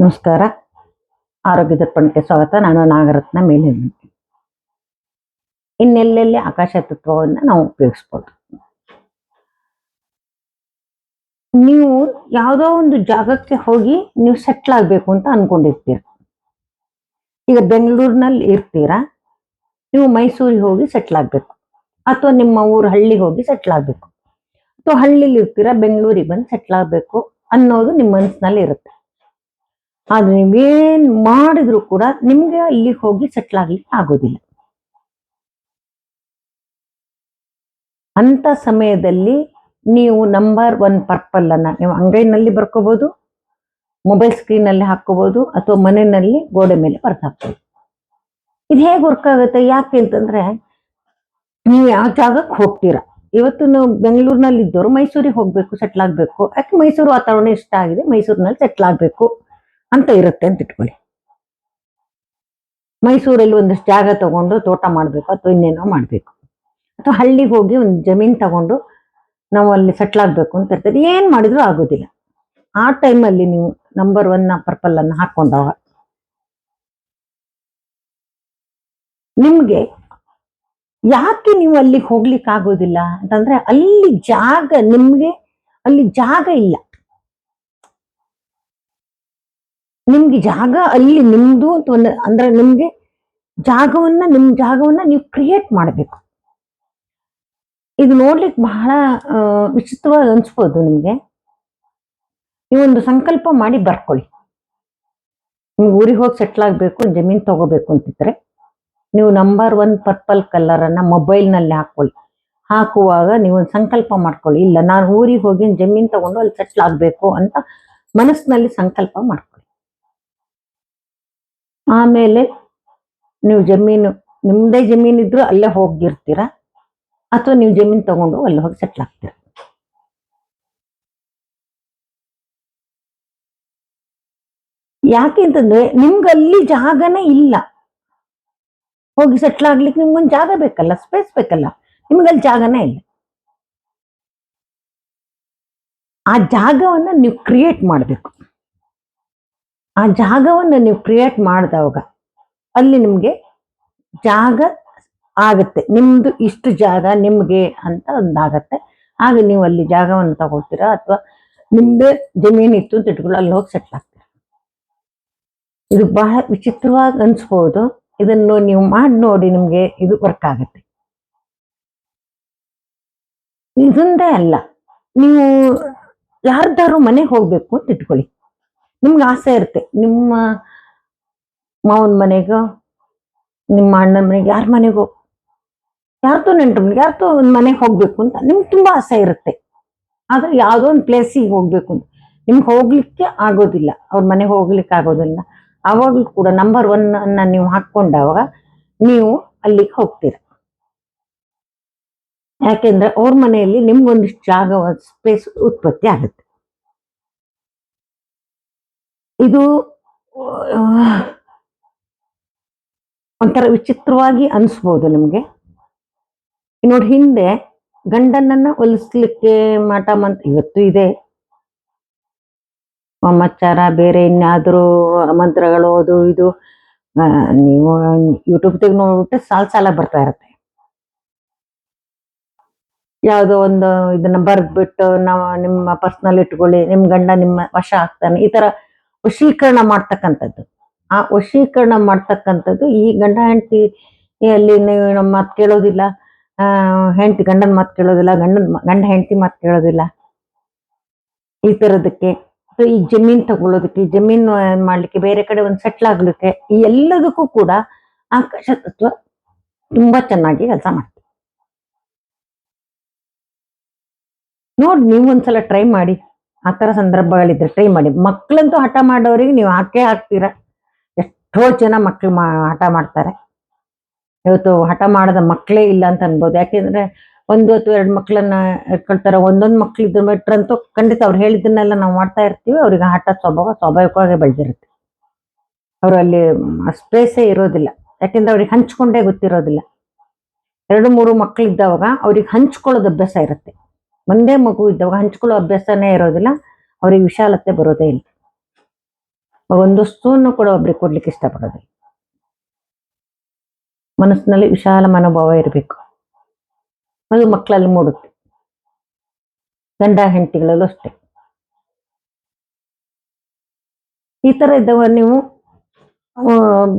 ನಮಸ್ಕಾರ. ಆರೋಗ್ಯ ದರ್ಪಣಕ್ಕೆ ಸ್ವಾಗತ. ನಾನು ನಾಗರತ್ನ ಮೇಲಿನ. ಇನ್ನೆಲ್ಲೆಲ್ಲಿ ಆಕಾಶ ತತ್ವವನ್ನು ನಾವು ಉಪಯೋಗಿಸ್ಬೋದು. ನೀವು ಯಾವುದೋ ಒಂದು ಜಾಗಕ್ಕೆ ಹೋಗಿ ನೀವು ಸೆಟ್ಲ್ ಆಗಬೇಕು ಅಂತ ಅನ್ಕೊಂಡಿರ್ತೀರ. ಈಗ ಬೆಂಗಳೂರಿನಲ್ಲಿ ಇರ್ತೀರಾ, ನೀವು ಮೈಸೂರಿಗೆ ಹೋಗಿ ಸೆಟ್ಲ್ ಆಗಬೇಕು, ಅಥವಾ ನಿಮ್ಮ ಊರು ಹಳ್ಳಿಗೆ ಹೋಗಿ ಸೆಟ್ಲ್ ಆಗಬೇಕು, ಅಥವಾ ಹಳ್ಳಿಲಿ ಇರ್ತೀರಾ ಬೆಂಗಳೂರಿಗೆ ಬಂದು ಸೆಟ್ಲ್ ಆಗಬೇಕು ಅನ್ನೋದು ನಿಮ್ಮ ಮನಸ್ಸಿನಲ್ಲಿ ಇರುತ್ತೆ. ಆದ್ರೆ ನೀವೇನ್ ಮಾಡಿದ್ರು ಕೂಡ ನಿಮ್ಗೆ ಅಲ್ಲಿ ಹೋಗಿ ಸೆಟ್ಲ್ ಆಗ್ಲಿಕ್ಕೆ ಆಗೋದಿಲ್ಲ. ಅಂತ ಸಮಯದಲ್ಲಿ ನೀವು ನಂಬರ್ 1 ಪರ್ಪಲ್ ಅನ್ನ ನೀವು ಅಂಗೈನಲ್ಲಿ ಬರ್ಕೋಬಹುದು, ಮೊಬೈಲ್ ಸ್ಕ್ರೀನ್ ಅಲ್ಲಿ ಹಾಕೋಬಹುದು, ಅಥವಾ ಮನೆಯಲ್ಲಿ ಗೋಡೆ ಮೇಲೆ ಬರ್ದು ಹಾಕ್ಬೋದು. ಇದು ಹೇಗೆ ವರ್ಕ್ ಆಗುತ್ತೆ? ಯಾಕೆ ಅಂತಂದ್ರೆ, ನೀವು ಯಾವ ಜಾಗಕ್ಕೆ ಹೋಗ್ತೀರಾ. ಇವತ್ತು ನಾವು ಬೆಂಗಳೂರಿನಲ್ಲಿ ಇದ್ದವರು ಮೈಸೂರಿಗೆ ಹೋಗ್ಬೇಕು, ಸೆಟ್ಲ್ ಆಗ್ಬೇಕು, ಯಾಕೆ ಮೈಸೂರು ವಾತಾವರಣ ಇಷ್ಟ ಆಗಿದೆ, ಮೈಸೂರಿನಲ್ಲಿ ಸೆಟ್ಲ್ ಆಗ್ಬೇಕು ಅಂತ ಇರುತ್ತೆ ಅಂತ ಇಟ್ಕೊಳ್ಳಿ. ಮೈಸೂರಲ್ಲಿ ಒಂದಷ್ಟು ಜಾಗ ತಗೊಂಡು ತೋಟ ಮಾಡ್ಬೇಕು, ಅಥವಾ ಇನ್ನೇನೋ ಮಾಡ್ಬೇಕು, ಅಥವಾ ಹಳ್ಳಿಗೆ ಹೋಗಿ ಒಂದು ಜಮೀನ್ ತಗೊಂಡು ನಾವು ಅಲ್ಲಿ ಸೆಟ್ಲ್ ಆಗ್ಬೇಕು ಅಂತ ಇರ್ತದೆ. ಏನ್ ಮಾಡಿದ್ರು ಆಗೋದಿಲ್ಲ. ಆ ಟೈಮಲ್ಲಿ ನೀವು ನಂಬರ್ 1 ಪರ್ಪಲ್ ಅನ್ನ ಹಾಕೊಂಡಾಗ ನಿಮ್ಗೆ ಯಾಕೆ ನೀವು ಅಲ್ಲಿಗೆ ಹೋಗ್ಲಿಕ್ಕೆ ಆಗೋದಿಲ್ಲ ಅಂತಂದ್ರೆ, ಅಲ್ಲಿ ಜಾಗ ನಿಮ್ಗೆ ಅಲ್ಲಿ ಜಾಗ ಇಲ್ಲ. ನಿಮ್ಗೆ ಜಾಗ ಅಲ್ಲಿ ನಿಮ್ದು ಅಂದ್ರೆ ನಿಮ್ಗೆ ನಿಮ್ ಜಾಗವನ್ನ ನೀವು ಕ್ರಿಯೇಟ್ ಮಾಡ್ಬೇಕು. ಇದು ನೋಡ್ಲಿಕ್ಕೆ ಬಹಳ ವಿಚಿತ್ರವಾಗಿ ಅನ್ಸ್ಬೋದು ನಿಮ್ಗೆ. ನೀವೊಂದು ಸಂಕಲ್ಪ ಮಾಡಿ ಬರ್ಕೊಳ್ಳಿ. ನಿಮ್ಗೆ ಊರಿಗೆ ಹೋಗಿ ಸೆಟ್ಲ್ ಆಗ್ಬೇಕು, ಜಮೀನ್ ತಗೋಬೇಕು ಅಂತಿದ್ರೆ ನೀವು ನಂಬರ್ 1 ಪರ್ಪಲ್ ಕಲರ್ ಅನ್ನ ಮೊಬೈಲ್ ನಲ್ಲಿ ಹಾಕುವಾಗ ನೀವೊಂದು ಸಂಕಲ್ಪ ಮಾಡ್ಕೊಳ್ಳಿ. ಇಲ್ಲ, ನಾನು ಊರಿಗೆ ಹೋಗಿ ಜಮೀನ್ ತಗೊಂಡು ಅಲ್ಲಿ ಸೆಟ್ಲ್ ಆಗ್ಬೇಕು ಅಂತ ಮನಸ್ಸಿನಲ್ಲಿ ಸಂಕಲ್ಪ ಮಾಡ್ಕೊಳ್ಳಿ. ಆಮೇಲೆ ನೀವು ನಿಮ್ದೇ ಜಮೀನ್ ಇದ್ರು ಅಲ್ಲೇ ಹೋಗಿರ್ತೀರಾ, ಅಥವಾ ನೀವು ಜಮೀನ್ ತಗೊಂಡು ಅಲ್ಲಿ ಹೋಗಿ ಸೆಟ್ಲ್ ಆಗ್ತೀರ. ಯಾಕೆ ಅಂತಂದ್ರೆ ನಿಮ್ಗೆ ಅಲ್ಲಿ ಜಾಗನೇ ಇಲ್ಲ. ಹೋಗಿ ಸೆಟ್ಲ್ ಆಗ್ಲಿಕ್ಕೆ ನಿಮ್ಗೊಂದು ಜಾಗ ಬೇಕಲ್ಲ, ಸ್ಪೇಸ್ ಬೇಕಲ್ಲ. ನಿಮ್ಗಲ್ಲಿ ಜಾಗನೇ ಇಲ್ಲ. ಆ ಜಾಗವನ್ನ ನೀವು ಕ್ರಿಯೇಟ್ ಮಾಡ್ಬೇಕು. ಆ ಜಾಗವನ್ನ ನೀವು ಕ್ರಿಯೇಟ್ ಮಾಡಿದವಾಗ ಅಲ್ಲಿ ನಿಮ್ಗೆ ಜಾಗ ಆಗತ್ತೆ. ನಿಮ್ದು ಇಷ್ಟು ಜಾಗ ನಿಮ್ಗೆ ಅಂತ ಒಂದಾಗತ್ತೆ. ಆಗ ನೀವು ಅಲ್ಲಿ ಜಾಗವನ್ನು ತಗೊಳ್ತೀರಾ, ಅಥವಾ ನಿಮ್ದೇ ಜಮೀನ್ ಇತ್ತು ಅಂತ ಇಟ್ಕೊಳ್ಳಿ, ಅಲ್ಲಿ ಹೋಗಿ ಸೆಟ್ಲ್ ಆಗ್ತೀರಾ. ಇದು ಬಹಳ ವಿಚಿತ್ರವಾಗಿ ಅನ್ಸ್ಬೋದು. ಇದನ್ನು ನೀವು ಮಾಡಿ ನೋಡಿ, ನಿಮ್ಗೆ ಇದು ವರ್ಕ್ ಆಗತ್ತೆ. ಇದೊಂದೇ ಅಲ್ಲ, ನೀವು ಯಾರ್ದಾರು ಮನೆಗೆ ಹೋಗ್ಬೇಕು ಅಂತ ಇಟ್ಕೊಳ್ಳಿ. ನಿಮ್ಗೆ ಆಸೆ ಇರುತ್ತೆ, ನಿಮ್ಮ ಮಾವನ ಮನೆಗೋ, ನಿಮ್ಮ ಅಣ್ಣನ ಮನೆಗೆ, ಯಾರ ಮನೆಗೋ, ಯಾರ್ದೋ ನೆಂಟ್ರ ಮನೆಗೆ, ಯಾರ್ದೋ ಒಂದು ಮನೆಗೆ ಹೋಗ್ಬೇಕು ಅಂತ ನಿಮ್ಗೆ ತುಂಬಾ ಆಸೆ ಇರುತ್ತೆ. ಆದ್ರೆ ಯಾವ್ದೋ ಒಂದು ಪ್ಲೇಸಿಗೆ ಹೋಗ್ಬೇಕು ಅಂತ ನಿಮ್ಗೆ ಹೋಗ್ಲಿಕ್ಕೆ ಆಗೋದಿಲ್ಲ, ಅವ್ರ ಮನೆಗೆ ಹೋಗ್ಲಿಕ್ಕೆ ಆಗೋದಿಲ್ಲ. ಅವಾಗ್ಲೂ ಕೂಡ ನಂಬರ್ 1 ಅನ್ನ ನೀವು ಹಾಕೊಂಡಾಗ ನೀವು ಅಲ್ಲಿಗೆ ಹೋಗ್ತೀರ. ಯಾಕೆಂದ್ರೆ ಅವ್ರ ಮನೆಯಲ್ಲಿ ನಿಮ್ಗೊಂದಿಷ್ಟು ಜಾಗ, ಸ್ಪೇಸ್ ಉತ್ಪತ್ತಿ ಆಗುತ್ತೆ. ಇದು ಒಂಥರ ವಿಚಿತ್ರವಾಗಿ ಅನ್ಸ್ಬೋದು ನಿಮ್ಗೆ. ನೋಡಿ, ಹಿಂದೆ ಗಂಡನನ್ನ ಒಲಿಸ್ಲಿಕ್ಕೆ ಮಾಟ ಮಂತ್ರ ಇವತ್ತು ಇದೆ. ವಾಮಾಚಾರ, ಬೇರೆ ಇನ್ಯಾದ್ರೂ ಮಂತ್ರಗಳು, ಅದು ಇದು ನೀವು ಯೂಟ್ಯೂಬ್ ತೆಗೆ ನೋಡ್ಬಿಟ್ಟು ಸಾಲ ಬರ್ತಾ ಇರತ್ತೆ. ಯಾವುದೋ ಒಂದು ಇದನ್ನ ಬರ್ದ್ಬಿಟ್ಟು ನಾವು ನಿಮ್ಮ ಪರ್ಸನಲ್ ಇಟ್ಕೊಳ್ಳಿ, ನಿಮ್ ಗಂಡ ನಿಮ್ಮ ವಶ ಆಗ್ತಾನೆ, ಈ ತರ ವಶೀಕರಣ ಮಾಡ್ತಕ್ಕಂಥದ್ದು. ಆ ವಶೀಕರಣ ಮಾಡ್ತಕ್ಕಂಥದ್ದು ಈ ಗಂಡ ಹೆಂಡತಿ ಅಲ್ಲಿ ನೀವು ನಮ್ಮ ಮಾತು ಕೇಳೋದಿಲ್ಲ, ಹೆಂಡತಿ ಗಂಡನ ಮಾತು ಕೇಳೋದಿಲ್ಲ, ಗಂಡ ಹೆಂಡತಿ ಮಾತು ಕೇಳೋದಿಲ್ಲ. ಈ ತರದಕ್ಕೆ, ಈ ಜಮೀನ್ ತಗೊಳ್ಳೋದಕ್ಕೆ, ಜಮೀನ್ ಮಾಡ್ಲಿಕ್ಕೆ, ಬೇರೆ ಕಡೆ ಒಂದು ಸೆಟ್ಲ್ ಆಗ್ಲಿಕ್ಕೆ, ಈ ಎಲ್ಲದಕ್ಕೂ ಕೂಡ ಆಕಾಶ ತತ್ವ ತುಂಬಾ ಚೆನ್ನಾಗಿ ಕೆಲಸ ಮಾಡ್ತೀವಿ. ನೋಡಿ, ನೀವು ಒಂದ್ಸಲ ಟ್ರೈ ಮಾಡಿ. ಆ ತರ ಸಂದರ್ಭಗಳಿದ್ರೆ ಟ್ರೈ ಮಾಡಿ. ಮಕ್ಕಳಂತೂ ಹಠ ಮಾಡೋರಿಗೆ ನೀವು ಹಾಕೇ ಹಾಕ್ತೀರಾ. ಎಷ್ಟೋ ಜನ ಮಕ್ಳು ಹಠ ಮಾಡ್ತಾರೆ. ಇವತ್ತು ಹಠ ಮಾಡದ ಮಕ್ಕಳೇ ಇಲ್ಲ ಅಂತ ಅನ್ಬೋದು. ಯಾಕೆಂದ್ರೆ 1 ಅಥವಾ 2 ಮಕ್ಕಳನ್ನ ಇಟ್ಕೊಳ್ತಾರೆ. ಒಂದೊಂದು ಮಕ್ಳು ಇದ್ರ ಬಿಟ್ರಂತೂ ಖಂಡಿತ ಅವ್ರು ಹೇಳಿದ್ದನ್ನೆಲ್ಲ ನಾವು ಮಾಡ್ತಾ ಇರ್ತೀವಿ. ಅವ್ರಿಗೆ ಹಠ ಸ್ವಾಭಾವಿಕವಾಗಿ ಬೆಳೆದಿರುತ್ತೆ. ಅವ್ರು ಅಲ್ಲಿ ಸ್ಪೇಸೇ ಇರೋದಿಲ್ಲ. ಯಾಕೆಂದ್ರೆ ಅವ್ರಿಗೆ ಹಂಚ್ಕೊಂಡೇ ಗೊತ್ತಿರೋದಿಲ್ಲ. 2-3 ಮಕ್ಳು ಇದ್ದವಾಗ ಅವ್ರಿಗೆ ಹಂಚ್ಕೊಳ್ಳೋದು ಅಭ್ಯಾಸ ಇರುತ್ತೆ. ಒಂದೇ ಮಗು ಇದ್ದವಾಗ ಹಂಚ್ಕೊಳ್ಳೋ ಅಭ್ಯಾಸನೇ ಇರೋದಿಲ್ಲ. ಅವ್ರಿಗೆ ವಿಶಾಲತೆ ಬರೋದೇ ಇಲ್ಲ. ಒಂದು ಸ್ಪೂನ್ ಕೂಡ ಒಬ್ರಿಗೆ ಕೊಡ್ಲಿಕ್ಕೆ ಇಷ್ಟಪಡೋದಿಲ್ಲ. ಮನಸ್ಸಿನಲ್ಲಿ ವಿಶಾಲ ಮನೋಭಾವ ಇರಬೇಕು. ಅದು ಮಕ್ಕಳಲ್ಲಿ ಮೂಡುತ್ತೆ. ಗಂಡ ಹೆಂಡತಿಗಳಲ್ಲೂ ಅಷ್ಟೇ. ಈ ತರ ಇದ್ದವ ನೀವು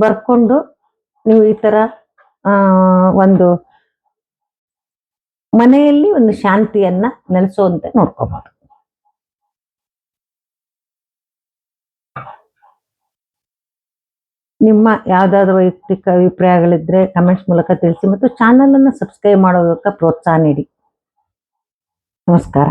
ಬರ್ಕೊಂಡು ನೀವು ಈ ತರ ಒಂದು ಮನೆಯಲ್ಲಿ ಒಂದು ಶಾಂತಿಯನ್ನ ನೆಲೆಸುವಂತೆ ನೋಡ್ಕೋಬಹುದು. ನಿಮ್ಮ ಯಾವ್ದಾದ್ರು ವೈಯಕ್ತಿಕ ಅಭಿಪ್ರಾಯಗಳಿದ್ರೆ ಕಮೆಂಟ್ಸ್ ಮೂಲಕ ತಿಳಿಸಿ ಮತ್ತು ಚಾನಲ್ ಅನ್ನು ಸಬ್ಸ್ಕ್ರೈಬ್ ಮಾಡೋದಕ್ಕೆ ಪ್ರೋತ್ಸಾಹ ನೀಡಿ. ನಮಸ್ಕಾರ.